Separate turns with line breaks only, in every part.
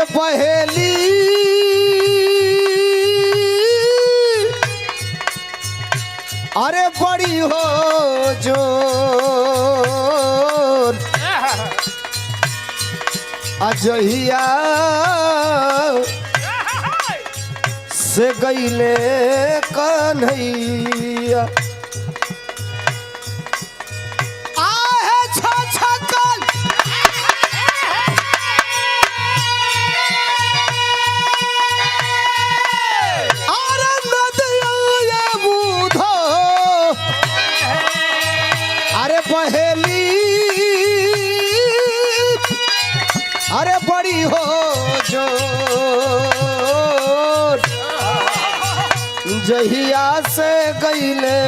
अरे पहेली अरे बड़ी हो जोर अजहिया से गईले कन्हैया आहे छछकल अरे नदिया बूढ़ो अरे पहेली अरे बड़ी हो जो जहिया से गईले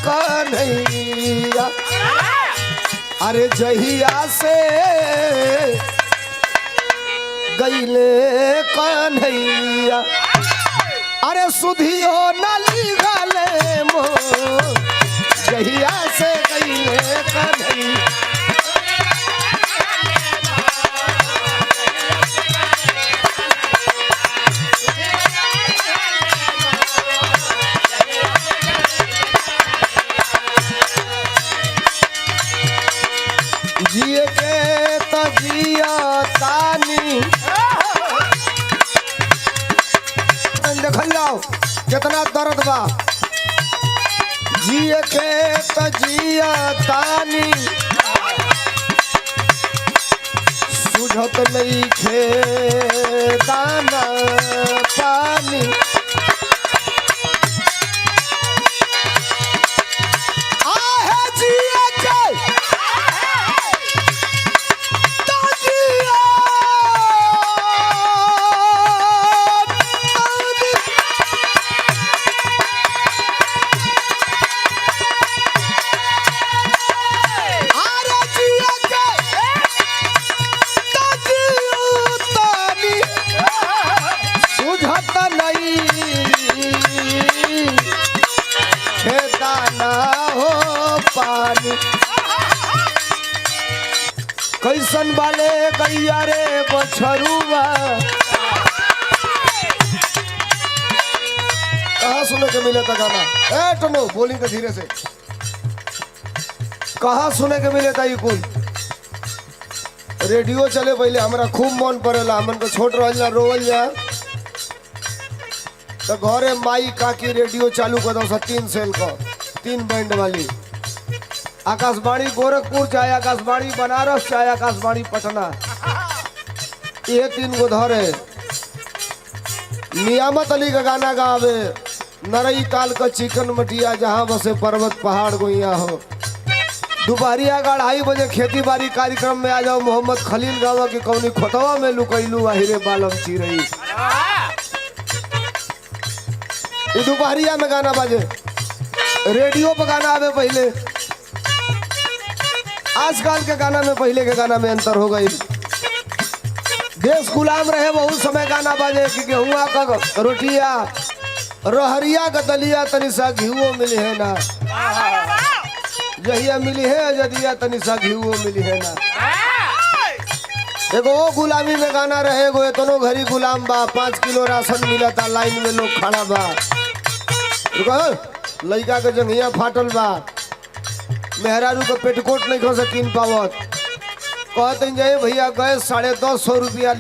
कन्हैया अरे जहिया से गईले कन्हैया अरे सुधियो नली गले मो जहिया से गईले कन्हैया जिए के तजिया तानी देखल जाओ कितना दर्द बा जिए के तजिया तानी सुझत नहीं खे दाना पानी आहे जिए के कैसन वाले गैया रे बछरुआ कहाँ सुने के मिले था गाना ए टनो बोली तो धीरे से कहाँ सुने के मिले था ये कुल रेडियो चले पहले हमरा खूब मन पड़ेला मन को छोट रह जा रोवल जा तो घरे माई काकी रेडियो चालू कर दो 3 सेल का 3 बैंड वाली आकाशवाणी गोरखपुर चाहे आकाशवाणी बनारस चाहे आकाशवाणी पटना ये 3 गो धरे नियामत अली का गाना गावे नरई काल का चिकन मटिया जहाँ बसे पर्वत पहाड़ गोइया हो दोपहरिया 2:30 बजे खेती बाड़ी कार्यक्रम में आ जाओ मोहम्मद खलील गावा की कौनी खोतवा में लुकैलू आहिरे बालम चिरई दोपहरिया में गाना बाजे रेडियो पर गाना आवे पहले आजकल के गाना में पहले के गाना में अंतर हो गई देश गुलाम रहे बहुत समय गाना बाजे कि गेहुआ का रोटिया रहरिया का दलिया तनिसा घीवो मिली है ना जहिया मिली है जदिया तनिसा घीवो मिली है ना एगो गुलामी में गाना रहे एगो इतनो घरी गुलाम बा 5 किलो राशन मिला था लाइन में लोग खड़ा बा लड़का के जंघिया फाटल बा मेहरारू का पेटकोट नहीं खो सकीन पावत कहते जाए भैया गैस 150 रुपया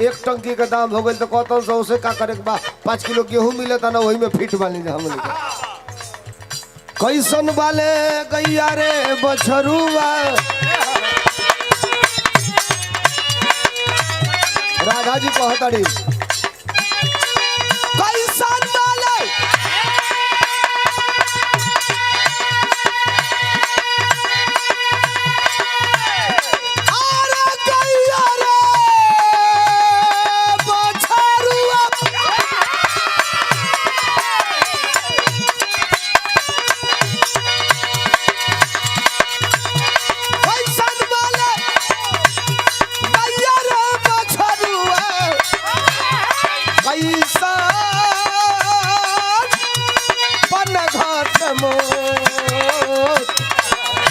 1 टंकी का दाम हो गए तो कहते सौ से का करे बा 5 किलो गेहूं मिले था ना वही में फिट वाली हम कैसन वाले गैया रे बछरुआ राधा जी कहताड़ी कैसन वाले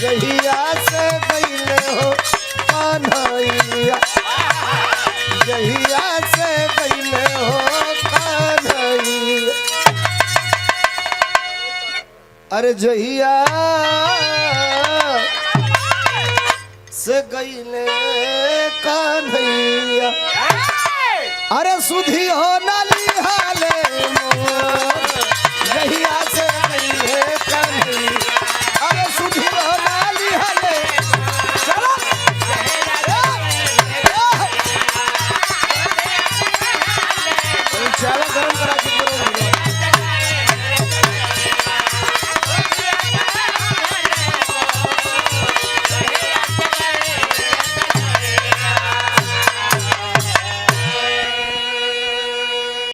जहिया से गईले हो कन्हैया जहिया अरे जहिया से गईले कान्हैया अरे सुधी हो ना